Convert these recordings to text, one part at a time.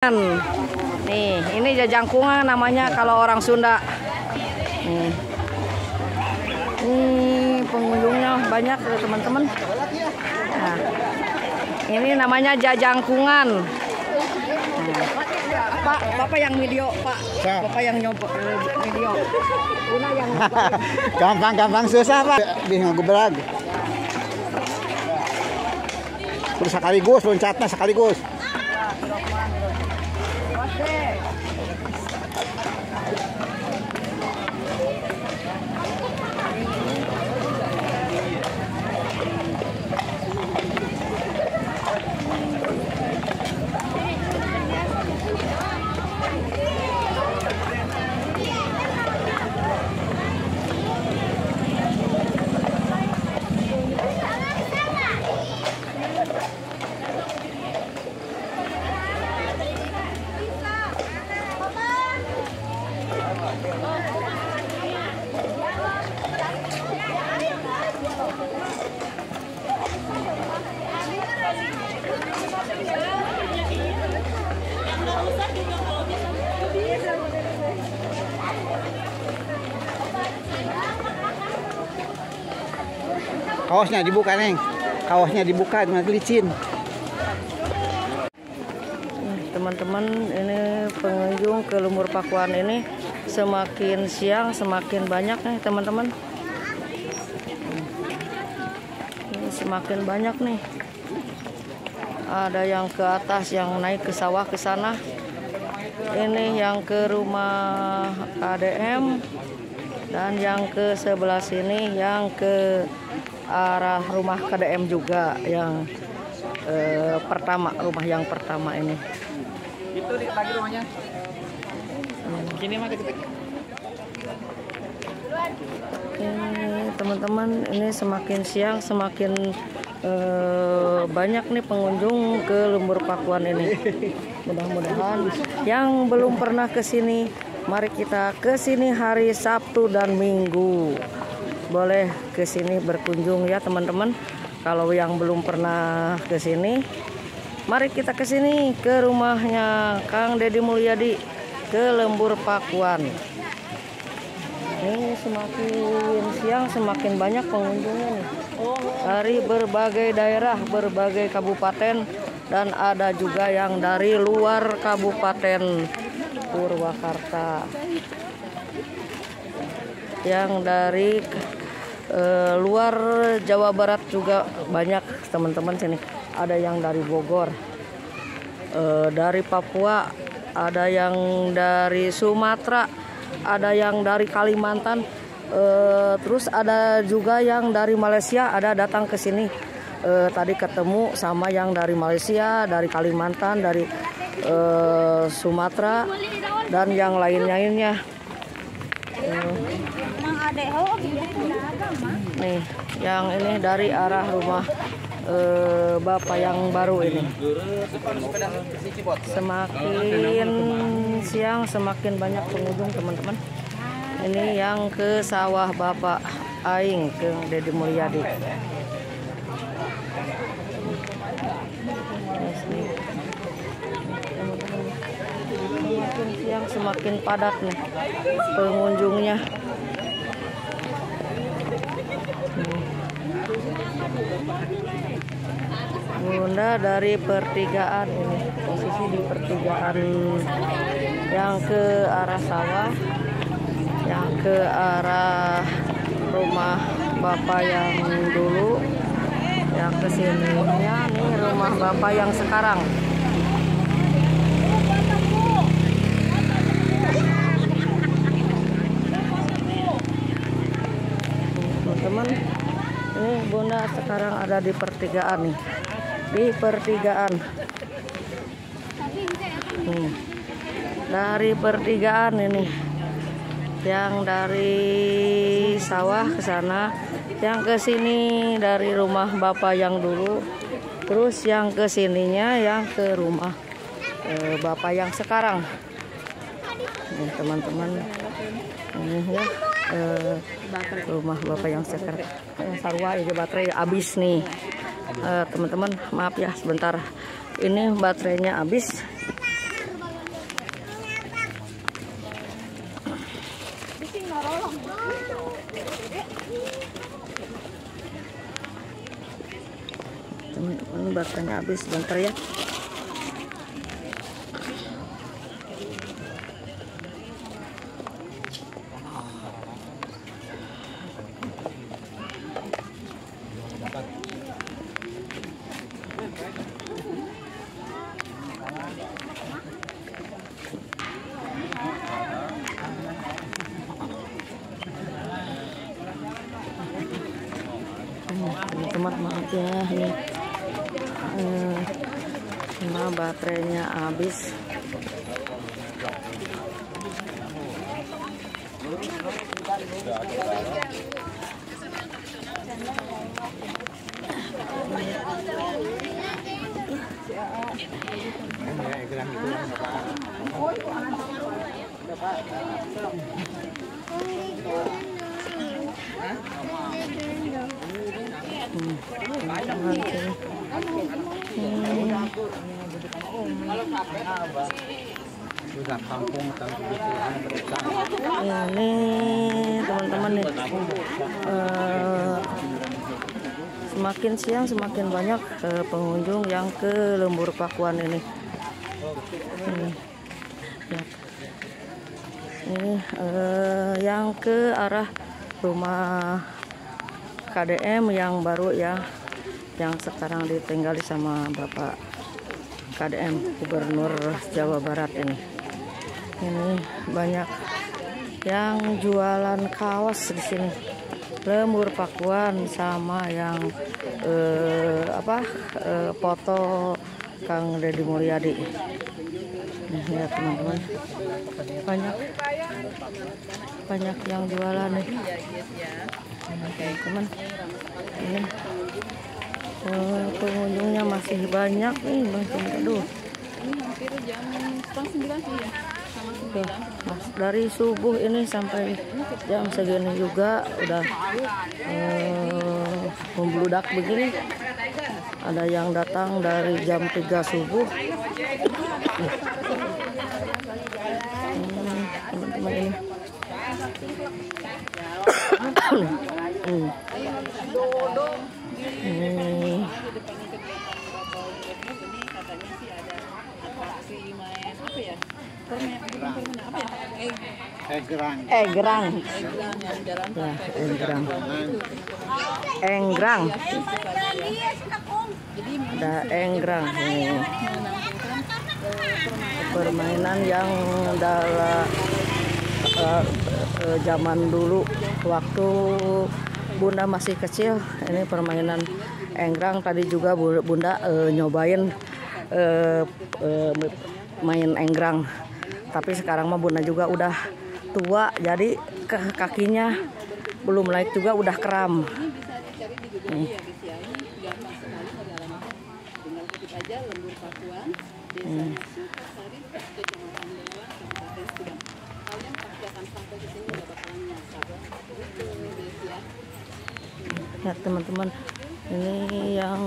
Nih, ini jajangkungan namanya kalau orang Sunda. Nih. Ini pengunjungnya banyak ya teman-teman. Nah, ini namanya jajangkungan. Pak, Bapak yang video, Pak. Bapak yang nyoba video. Una yang gampang susah, Pak. Bingung gebrag. Terus sekaligus loncatnya sekaligus. Kaosnya dibuka, Neng. Kaosnya dibuka, dengan licin. Teman-teman, ini pengunjung ke Lumbur Pakuan ini semakin siang semakin banyak nih, teman-teman. Ini semakin banyak nih. Ada yang ke atas, yang naik ke sawah ke sana. Ini yang ke rumah KDM. Dan yang ke sebelah sini yang ke arah rumah KDM juga, yang pertama, rumah yang pertama ini. Itu lagi rumahnya. Sini mah deket. Ini teman-teman, ini semakin siang semakin banyak nih pengunjung ke Lumbur Pakuan ini. Mudah-mudahan yang belum pernah ke sini, mari kita ke sini hari Sabtu dan Minggu. Boleh ke sini berkunjung ya teman-teman. Kalau yang belum pernah ke sini, mari kita ke sini ke rumahnya Kang Deddy Mulyadi ke Lumbur Pakuan. Ini semakin siang semakin banyak pengunjungnya nih. Dari berbagai daerah, berbagai kabupaten, dan ada juga yang dari luar Kabupaten Purwakarta. Yang dari luar Jawa Barat juga banyak teman-teman sini. Ada yang dari Bogor, dari Papua, ada yang dari Sumatera, ada yang dari Kalimantan, terus ada juga yang dari Malaysia ada datang ke sini. Tadi ketemu sama yang dari Malaysia, dari Kalimantan, dari Sumatera, dan yang lain-lainnya. Nih, yang ini dari arah rumah Bapak yang baru ini. Semakin siang semakin banyak pengunjung teman-teman. Ini yang ke sawah Bapak Aing, ke Deddy Mulyadi. Semakin siang semakin padat nih pengunjungnya. Bunda dari pertigaan ini, posisi di pertigaan yang ke arah sawah, yang ke arah rumah Bapak yang dulu, yang ke sininya nih rumah Bapak yang sekarang. Teman-teman, ini Bunda sekarang ada di pertigaan nih. Di pertigaan. Dari pertigaan ini. Yang dari sawah ke sana, yang ke sini dari rumah Bapak yang dulu. Terus yang ke sininya yang ke rumah Bapak yang sekarang. Nih teman-teman. Ini ya. Rumah Bapak yang sekarang. Sarwa ini baterai habis nih. Teman-teman maaf ya sebentar, ini baterainya habis. baterainya habis, bentar ya. Teman-teman, maaf ya, ini baterainya habis. Ini teman-teman nih, semakin siang semakin banyak pengunjung yang ke Lembur Pakuan ini. Ini yang ke arah rumah KDM yang baru ya, yang sekarang ditinggali sama Bapak KDM Gubernur Jawa Barat ini. Ini banyak yang jualan kaos di sini, Lembur Pakuan, sama yang foto Kang Deddy Mulyadi. Nih, lihat teman-teman, banyak yang jualan nih, teman-teman. Ini pengunjungnya masih banyak nih, aduh. Ini hampir jam 8:30 sih ya. Dari subuh ini sampai jam segini juga udah membludak begini. Ada yang datang dari jam 3 subuh. Teman-teman ini. Enggrang. Ya, enggrang. Ada enggrang ini. Permainan yang dari zaman dulu waktu Bunda masih kecil. Ini permainan enggrang. Tadi juga Bunda nyobain main enggrang. Tapi sekarang mah Bunda juga udah tua, jadi kakinya belum naik juga udah kram. Nih. Ya teman-teman, ini yang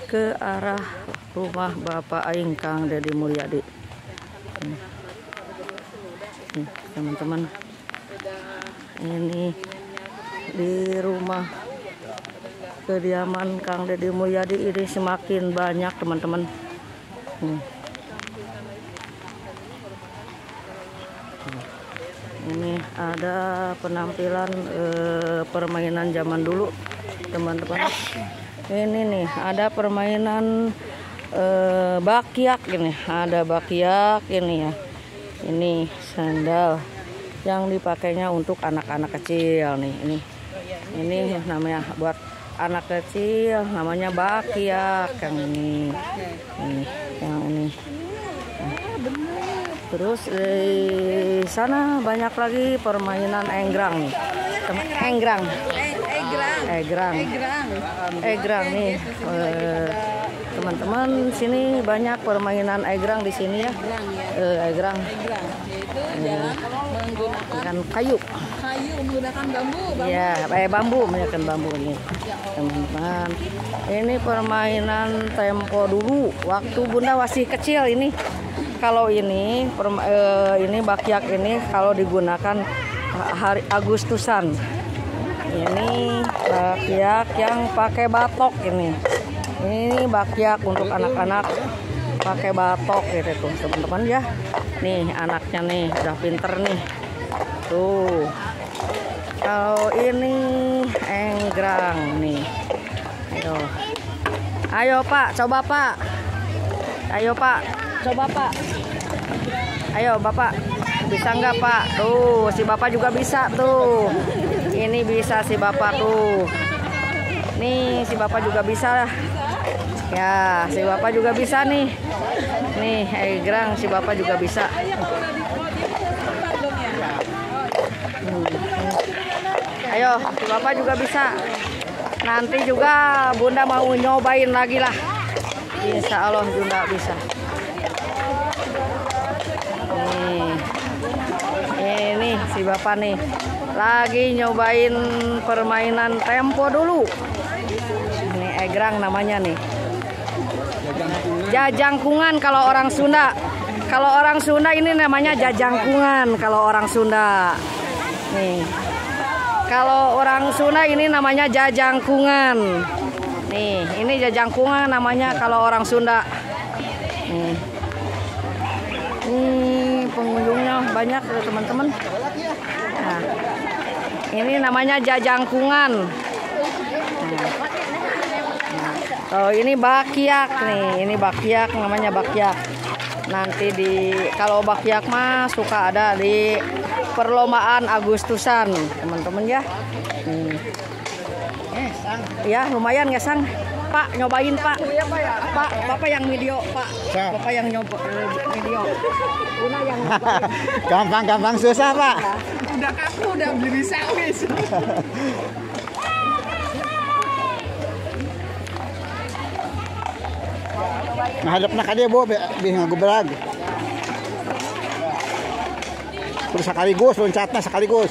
ke arah rumah Bapak Aing Kang Deddy Mulyadi. Nih, teman-teman, ini di rumah kediaman Kang Deddy Mulyadi ini semakin banyak teman-teman. Ini ada penampilan permainan zaman dulu teman-teman. Ini nih ada permainan bakyak ini, ada bakyak ini ya. Ini sandal yang dipakainya untuk anak-anak kecil nih. Ini namanya buat anak kecil, namanya bakyak yang ini. Yang ini. Terus di sana banyak lagi permainan enggrang nih. Enggrang nih. Teman-teman, sini banyak permainan enggrang di sini ya. Enggrang. Yaitu adalah menggunakan kayu. Menggunakan bambu. Ya, bambu, menggunakan bambu nih. Teman-teman, ini permainan tempo dulu waktu Bunda masih kecil ini. Kalau ini bakyak ini kalau digunakan hari Agustusan. Ini bakyak yang pakai batok ini. Ini bakyak untuk anak-anak pakai batok gitu tuh teman-teman ya. Nih anaknya nih udah pinter nih. Tuh. Kalau ini enggrang nih. Ayo. Ayo Pak, coba Pak. Ayo Pak, coba Pak. Ayo Bapak. Bisa nggak Pak? Tuh, si Bapak juga bisa tuh. Ini bisa si Bapak tuh. Nih, si Bapak juga bisa. Ya, si Bapak juga bisa nih. Nih, enggrang si Bapak juga bisa. Ayo, si Bapak juga bisa. Nanti juga Bunda mau nyobain lagi lah. Insya Allah Bunda bisa. Ini si Bapak nih lagi nyobain permainan tempo dulu. Ini enggrang namanya nih. Jajangkungan kalau orang Sunda. Kalau orang Sunda ini namanya jajangkungan kalau orang Sunda. Nih. Kalau orang Sunda ini namanya jajangkungan. Nih, ini jajangkungan namanya kalau orang Sunda. Nih. Ini pengunjungnya banyak teman-teman. Nah, ini namanya jajangkungan. Oh, ini bakyak nih. Ini bakyak namanya bakyak. Nanti kalau bakyak mah suka ada di perlombaan Agustusan, teman-teman ya. Ya, lumayan ya Sang. Pak, nyobain Pak. Pak, Bapak yang video, Pak. Bapak yang video. Una yang Gampang-gampang susah, Pak. Udah kaku, udah beli sawis. Ngadep na kade bo, bilang gubrag. Terus sekaligus loncatnya sekaligus.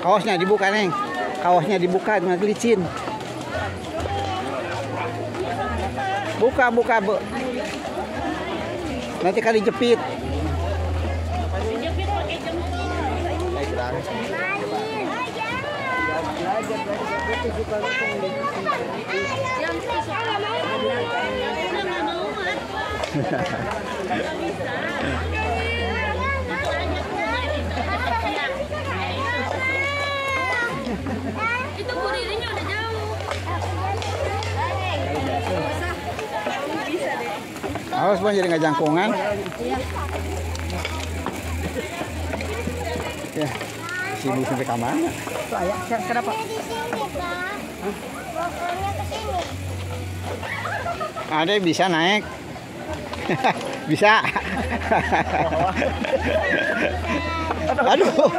Kaosnya dibuka, Neng. Kaosnya dibuka, dengan licin. Buka, Bu. Nanti kali jepit. Itu burinya udah jauh. Awas Bang, jadi nggak jangkungan. Ya, sini sampai ke mana? Kenapa? Ada yang bisa naik. Bisa. Aduh.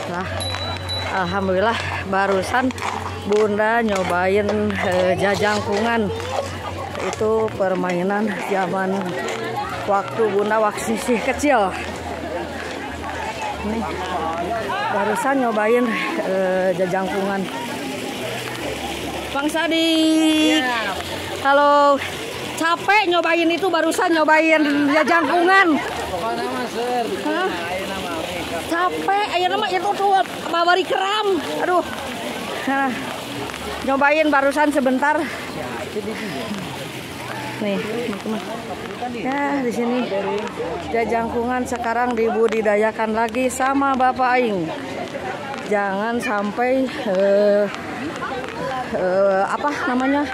Nah, alhamdulillah barusan Bunda nyobain jajangkungan. Itu permainan zaman waktu Bunda waktu masih kecil. Nih, barusan nyobain jajangkungan. Bang Sadik, kalau capek nyobain itu barusan nyobain jajangkungan. Pokoknya mas, capek. Ayo nama itu tuh babari keram. Aduh. Nah, nyobain barusan sebentar. Nih, teman-teman. Ya, di sini jajangkungan sekarang dibudidayakan lagi sama Bapak Aing. Jangan sampai apa namanya?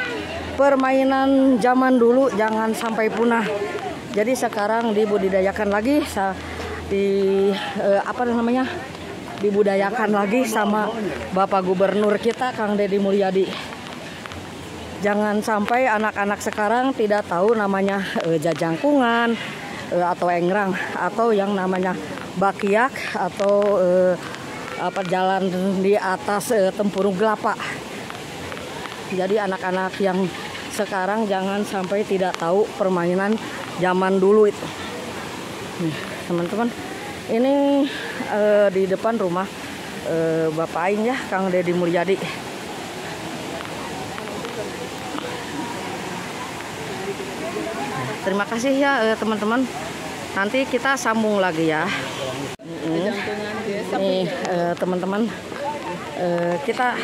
Permainan zaman dulu jangan sampai punah. Jadi sekarang dibudidayakan lagi apa namanya? Dibudayakan lagi sama Bapak Gubernur kita Kang Deddy Mulyadi. Jangan sampai anak-anak sekarang tidak tahu namanya jajangkungan atau engrang atau yang namanya bakiak atau apa jalan di atas tempurung kelapa. Jadi anak-anak yang sekarang jangan sampai tidak tahu permainan zaman dulu itu. Nih, teman-teman, ini di depan rumah Bapak Aing ya, Kang Deddy Mulyadi. Terima kasih ya teman-teman. Nanti kita sambung lagi ya. Nih teman-teman, kita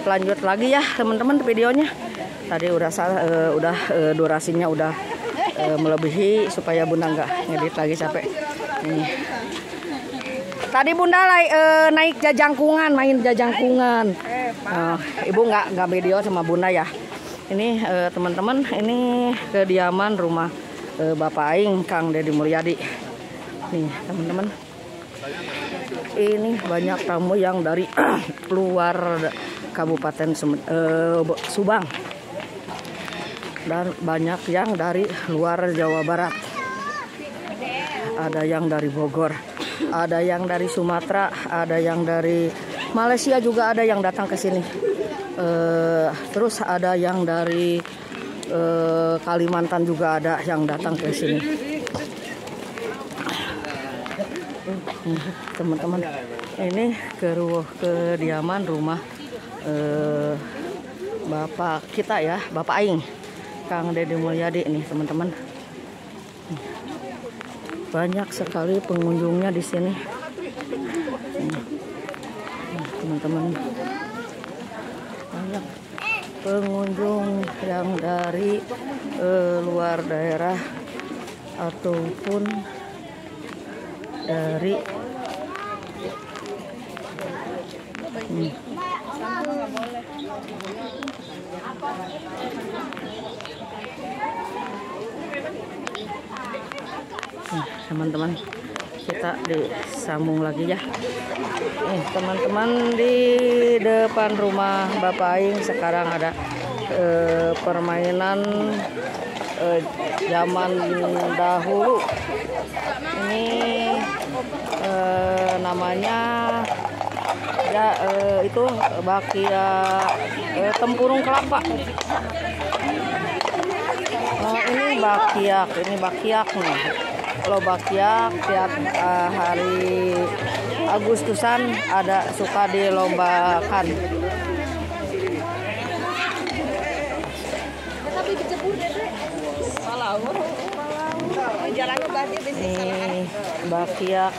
lanjut lagi ya teman-teman videonya. Tadi udah durasinya udah melebihi supaya Bunda nggak ngedit lagi capek. Nih. Tadi Bunda naik jajangkungan, main jajangkungan. Ibu nggak video sama Bunda ya. Ini teman-teman, ini kediaman rumah Bapak Aing Kang Deddy Mulyadi. Nih teman-teman, ini banyak tamu yang dari luar Kabupaten Subang dan banyak yang dari luar Jawa Barat. Ada yang dari Bogor, ada yang dari Sumatera, ada yang dari Malaysia juga ada yang datang ke sini. Terus ada yang dari Kalimantan juga ada yang datang ke sini. Teman-teman, ini kediaman rumah Bapak kita ya, Bapak Aing Kang Deddy Mulyadi nih teman-teman. Banyak sekali pengunjungnya di sini. Teman-teman, banyak pengunjung yang dari luar daerah ataupun dari teman-teman, kita disambung lagi ya. Teman-teman, di depan rumah Bapak Aing sekarang ada permainan zaman dahulu. Ini namanya ya itu bakiak tempurung kelapa. Ini bakiak nih. Kalau bakiak tiap hari Agustusan ada suka dilombakan. Ini bakiak.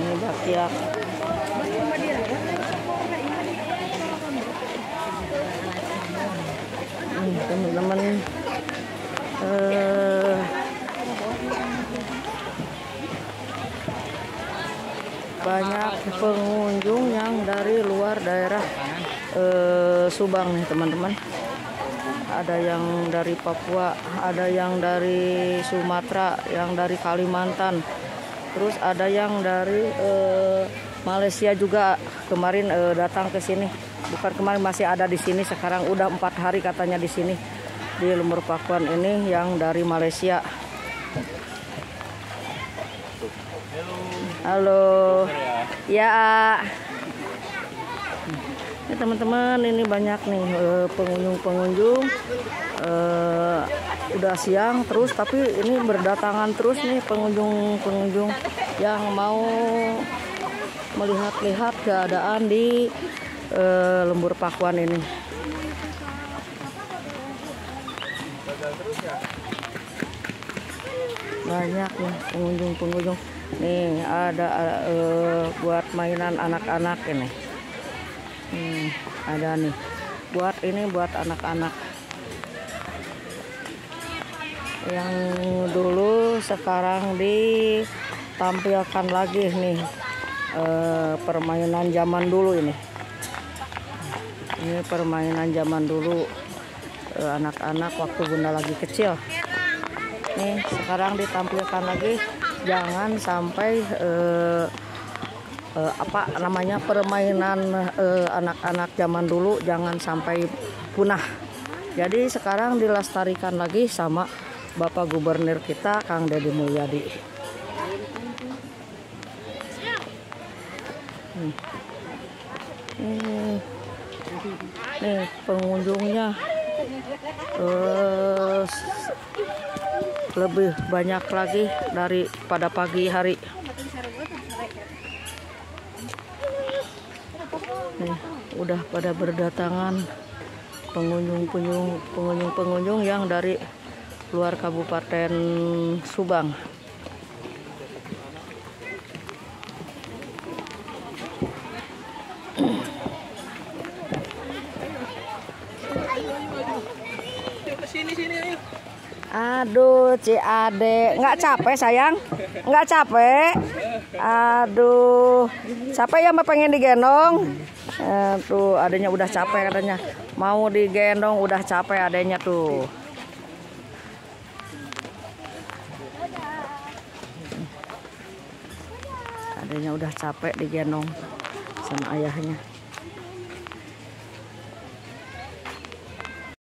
Ini bakiak. Teman-teman, banyak pengunjung yang dari luar daerah Subang nih teman-teman. Ada yang dari Papua, ada yang dari Sumatera, yang dari Kalimantan, terus ada yang dari Malaysia juga kemarin datang ke sini. Bukan kemarin, masih ada di sini sekarang. Udah 4 hari katanya di sini di Lumbur Pakuan ini yang dari Malaysia. Halo. Ya. Ini teman-teman, ini banyak nih pengunjung-pengunjung. Udah siang terus, tapi ini berdatangan terus nih pengunjung-pengunjung yang mau melihat-lihat keadaan di Lumbur Pakuan ini. banyak nih pengunjung. Nih ada buat mainan anak-anak ini. Ada nih buat anak-anak yang dulu sekarang ditampilkan lagi nih, permainan zaman dulu ini permainan zaman dulu anak-anak waktu Bunda lagi kecil. Nih sekarang ditampilkan lagi, jangan sampai permainan anak-anak zaman dulu jangan sampai punah. Jadi sekarang dilestarikan lagi sama Bapak Gubernur kita Kang Deddy Mulyadi. Nih pengunjungnya lebih banyak lagi daripada pagi hari. Nih udah pada berdatangan pengunjung yang dari luar Kabupaten Subang. Aduh, Ci Ade, nggak capek sayang? Nggak capek? Aduh, capek ya Mbak pengen digendong? Tuh adanya udah capek katanya, mau digendong udah capek adanya tuh. Adanya udah capek digendong sama ayahnya.